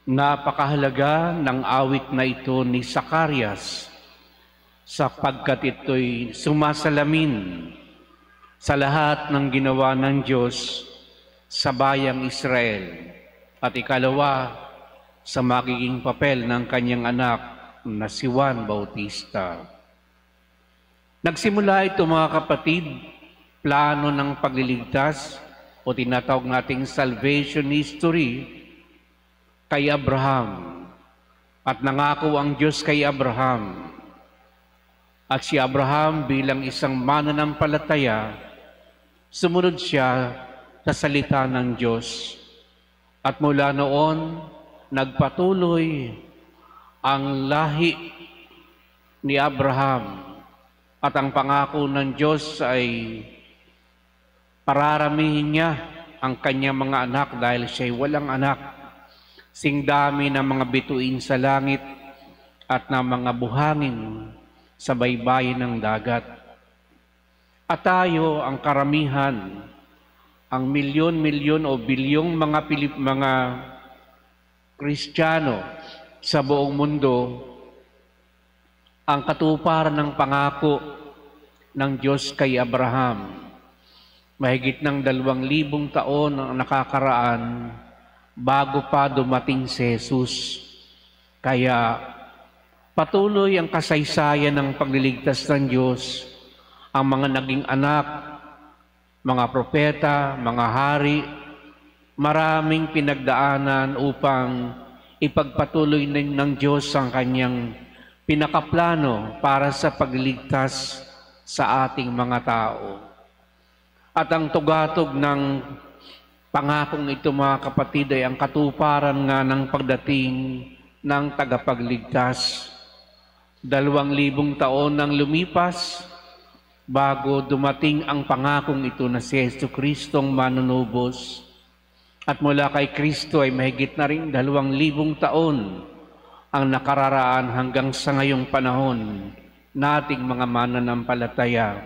Napakahalaga ng awit na ito ni Zacarias sapagkat ito'y sumasalamin sa lahat ng ginawa ng Diyos sa bayang Israel at ikalawa sa magiging papel ng kanyang anak na si Juan Bautista. Nagsimula ito mga kapatid, plano ng pagliligtas o tinatawag nating salvation history kay Abraham. At nangako ang Diyos kay Abraham. At si Abraham bilang isang mananampalataya, sumunod siya sa salita ng Diyos. At mula noon, nagpatuloy ang lahi ni Abraham. At ang pangako ng Diyos ay pararamihin niya ang kanyang mga anak dahil siya'y walang anak. Sing dami ng mga bituin sa langit at ng mga buhangin sa baybayin ng dagat. At tayo, ang karamihan, ang milyon-milyon o bilyong mga Kristiyano sa buong mundo, ang katuparan ng pangako ng Diyos kay Abraham. Mahigit ng 2,000 taon ang nakakaraan bago pa dumating si Jesus. Kaya patuloy ang kasaysayan ng pagliligtas ng Diyos, ang mga naging anak, mga propeta, mga hari, maraming pinagdaanan upang ipagpatuloy ng Diyos ang kanyang pinakaplano para sa pagliligtas sa ating mga tao. At ang tugatog ng pangakong ito mga kapatid ay ang katuparan nga ng pagdating ng tagapagligtas. 2,000 taon nang lumipas bago dumating ang pangakong ito na si Jesucristong manunubos. At mula kay Kristo ay mahigit na rin 2,000 taon ang nakararaan hanggang sa ngayong panahon nating mga mananampalataya.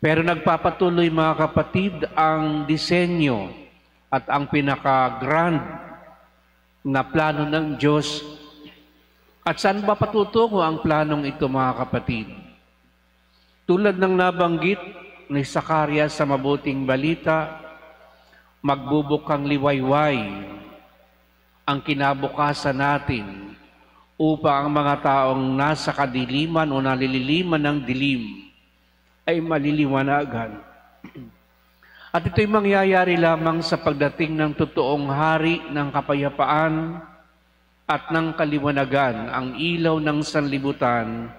Pero nagpapatuloy mga kapatid ang disenyo at ang pinaka-grand na plano ng Diyos. At saan ba patutungo ang planong ito mga kapatid? Tulad ng nabanggit ni Zacarias sa mabuting balita, magbubukang liwayway ang kinabukasan natin upang ang mga taong nasa kadiliman o nalililiman ng dilim ay maliliwanagan. At ito'y mangyayari lamang sa pagdating ng totoong hari ng kapayapaan at ng kaliwanagan, ang ilaw ng sanlibutan,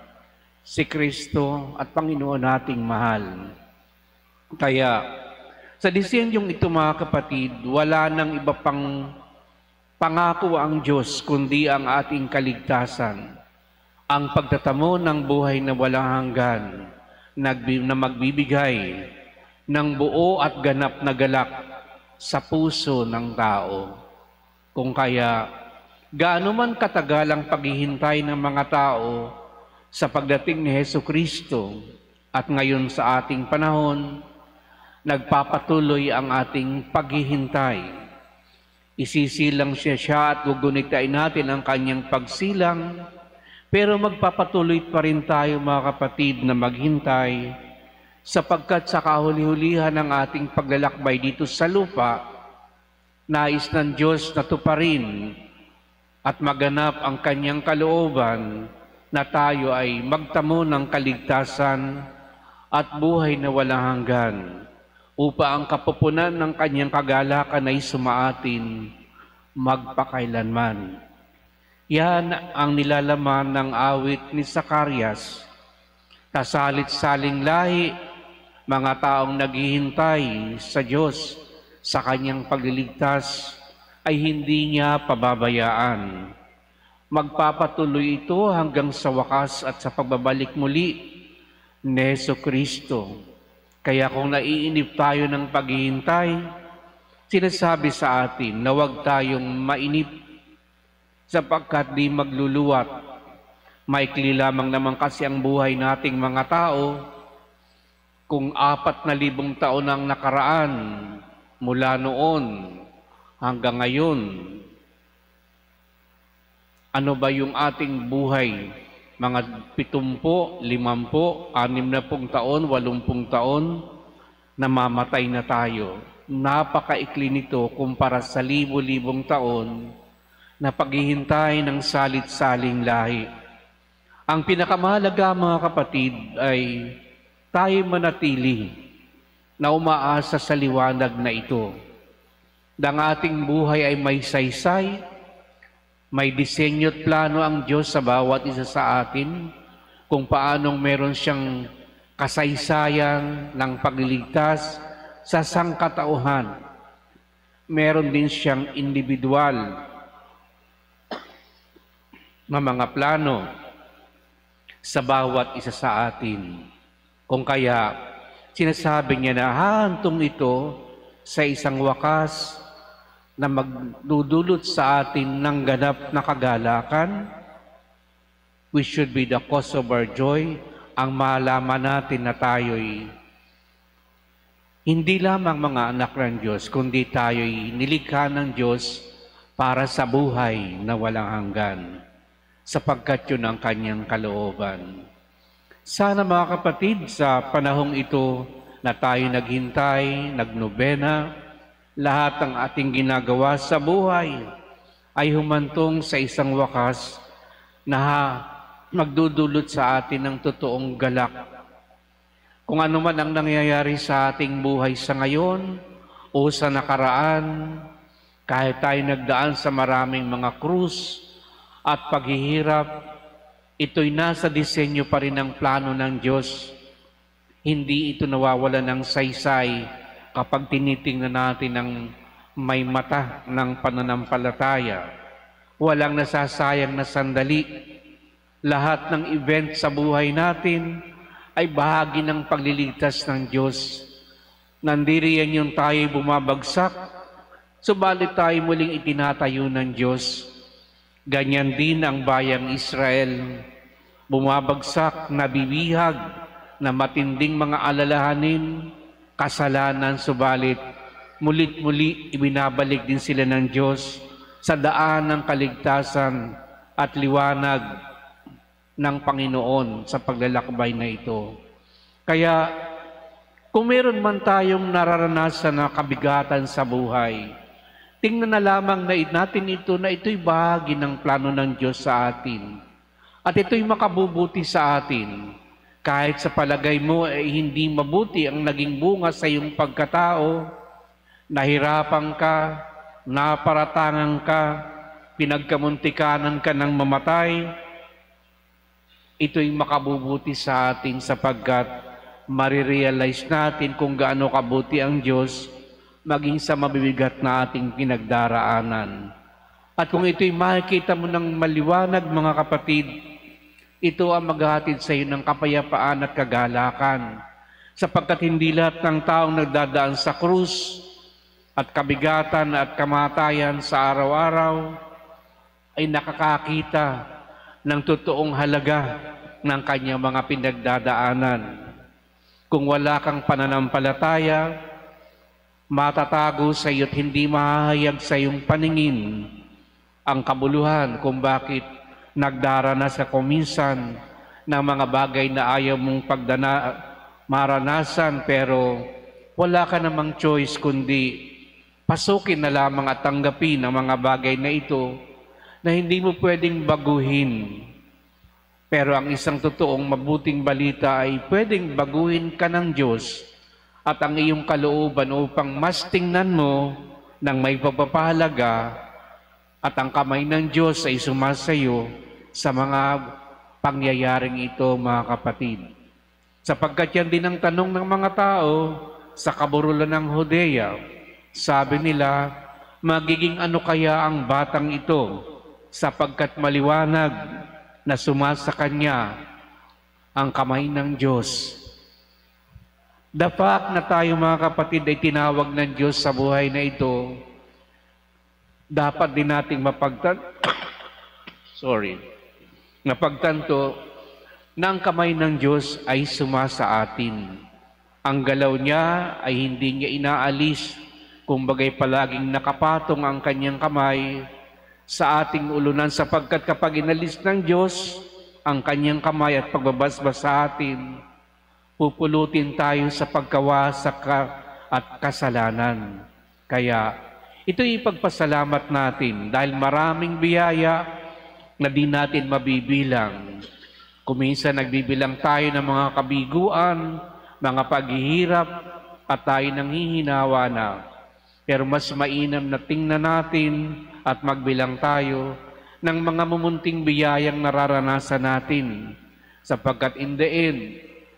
si Kristo at Panginoon nating mahal. Kaya, sa disenyong ito mga kapatid, wala nang iba pang pangako ang Diyos kundi ang ating kaligtasan, ang pagtatamo ng buhay na walang hanggan, na magbibigay ng buo at ganap na galak sa puso ng tao. Kung kaya, gaano man katagal ang paghihintay ng mga tao sa pagdating ni Jesucristo at ngayon sa ating panahon, nagpapatuloy ang ating paghihintay. Isisilang siya at gugunitain natin ang kanyang pagsilang, pero magpapatuloy pa rin tayo mga kapatid na maghintay sapagkat sa kahuli-hulihan ng ating paglalakbay dito sa lupa, nais ng Diyos na tuparin at maganap ang kanyang kalooban na tayo ay magtamo ng kaligtasan at buhay na walang hanggan upang ang kapupunan ng kanyang kagalakan ay sumaatin magpakailanman. Yan ang nilalaman ng awit ni Zacarias. Kasalit-saling lahi, mga taong naghihintay sa Diyos sa kanyang pagliligtas ay hindi niya pababayaan. Magpapatuloy ito hanggang sa wakas at sa pagbabalik muli ni Jesucristo. Kaya kung naiinip tayo ng paghihintay, sinasabi sa atin na huwag tayong mainip sapagkat di magluluwat. Maikli lamang naman kasi ang buhay nating mga tao. Kung 4,000 taon ang nakaraan mula noon hanggang ngayon, Ano ba yung ating buhay? Mga 70, 50, 60 taon, 80 taon, namamatay na tayo. Napakaikli nito kumpara sa libo-libong taon na paghihintay ng salit-saling lahi. Ang pinakamahalaga mga kapatid ay tayo manatili na umaasa sa liwanag na ito. Ang ating buhay ay may saysay, may disenyo at plano ang Diyos sa bawat isa sa atin kung paanong meron siyang kasaysayan ng pagliligtas sa sangkatauhan. Meron din siyang individual na mga plano sa bawat isa sa atin. Kung kaya, sinasabi niya na hahantong ito sa isang wakas na magdudulot sa atin ng ganap na kagalakan, which should be the cause of our joy, ang malaman natin na tayo'y hindi lamang mga anak ng Diyos, kundi tayo'y nilikha ng Diyos para sa buhay na walang hanggan, sapagkat yun ang kanyang kalooban. Sana mga kapatid, sa panahong ito na tayo naghintay, nagnobena, lahat ng ating ginagawa sa buhay ay humantong sa isang wakas na magdudulot sa atin ng totoong galak. Kung ano man ang nangyayari sa ating buhay sa ngayon o sa nakaraan, kahit tayo nagdaan sa maraming mga krus at paghihirap, ito'y nasa disenyo pa rin ng plano ng Diyos. Hindi ito nawawala ng saysay kapag tinitingnan natin ng may mata ng pananampalataya. Walang nasasayang na sandali. Lahat ng event sa buhay natin ay bahagi ng pagliligtas ng Diyos. Nandiriyan yung tayo'y bumabagsak, subalit tayo muling itinatayo ng Diyos. Ganyan din ang bayang Israel, bumabagsak, nabibihag, na matinding mga alalahanin, kasalanan, subalit mulit-muli ibinabalik din sila ng Diyos sa daan ng kaligtasan at liwanag ng Panginoon sa paglalakbay na ito. Kaya kung meron man tayong nararanasan na kabigatan sa buhay, tingnan na lamang na natin ito na ito'y bahagi ng plano ng Diyos sa atin. At ito'y makabubuti sa atin. Kahit sa palagay mo ay hindi mabuti ang naging bunga sa iyong pagkatao, nahirapan ka, naparatangan ka, pinagkamuntikanan ka ng mamatay, ito'y makabubuti sa atin sapagkat marirealize natin kung gaano kabuti ang Diyos maging sa mabibigat na ating pinagdaraanan. At kung ito'y makikita mo ng maliwanag, mga kapatid, ito ang maghahatid sa iyo ng kapayapaan at kagalakan, sapagkat hindi lahat ng taong nagdadaan sa krus at kabigatan at kamatayan sa araw-araw ay nakakakita ng totoong halaga ng kanyang mga pinagdadaanan. Kung wala kang pananampalataya, matatago sa iyo at hindi mahahayag sa iyong paningin ang kabuluhan kung bakit nagdaranas sa kuminsan ng mga bagay na ayaw mong maranasan, pero wala ka namang choice kundi pasukin na lamang at tanggapin ang mga bagay na ito na hindi mo pwedeng baguhin. Pero ang isang totoong mabuting balita ay pwedeng baguhin ka ng Diyos at ang iyong kalooban upang mas tingnan mo ng may pagpapahalaga at ang kamay ng Diyos ay sumasayo sa mga pangyayaring ito, mga kapatid. Sapagkat yan din ang tanong ng mga tao sa kaburulan ng Judea. Sabi nila, magiging ano kaya ang batang ito? Sapagkat maliwanag na sumasa kanya ang kamay ng Diyos. The fact na tayo, mga kapatid, ay tinawag ng Diyos sa buhay na ito, dapat din nating napagtanto na ang kamay ng Diyos ay sumasa atin. Ang galaw niya ay hindi niya inaalis, kumbagay palaging nakapatong ang kanyang kamay sa ating ulunan, sapagkat kapag inalis ng Diyos ang kanyang kamay at pagbabasbas sa atin, pupulutin tayo sa pagkawasak at kasalanan. Kaya ito'y ipagpasalamat natin dahil maraming biyaya na di natin mabibilang. Kuminsan nagbibilang tayo ng mga kabiguan, mga paghihirap, at tayo nanghihinawa na. Pero mas mainam na tingnan natin at magbilang tayo ng mga mumunting biyayang nararanasan natin. Sapagkat in the end,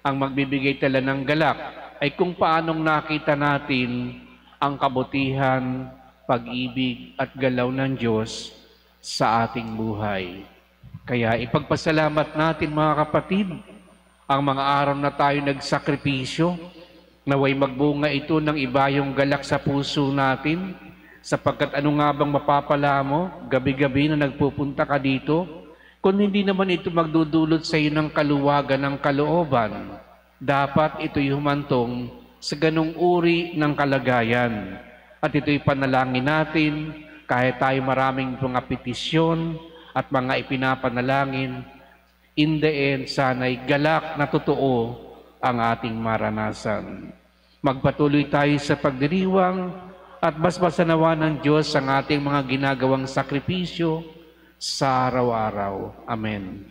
ang magbibigay tala ng galak ay kung paanong nakita natin ang kabutihan, pag-ibig at galaw ng Diyos sa ating buhay. Kaya ipagpasalamat natin mga kapatid, ang mga araw na tayo nagsakripisyo, naway magbunga ito ng ibayong galak sa puso natin, sapagkat ano nga bang mapapala mo, gabi-gabi na nagpupunta ka dito, kung hindi naman ito magdudulot sa iyo ng kaluwagan ng kalooban. Dapat ito'y humantong sa ganung uri ng kalagayan. At ito'y panalangin natin, kahit tayo maraming mga petisyon at mga ipinapanalangin, in the end, sana'y galak na totoo ang ating maranasan. Magpatuloy tayo sa pagdiriwang at basbasanawa ng Diyos ang ating mga ginagawang sakripisyo sa araw-araw. Amen.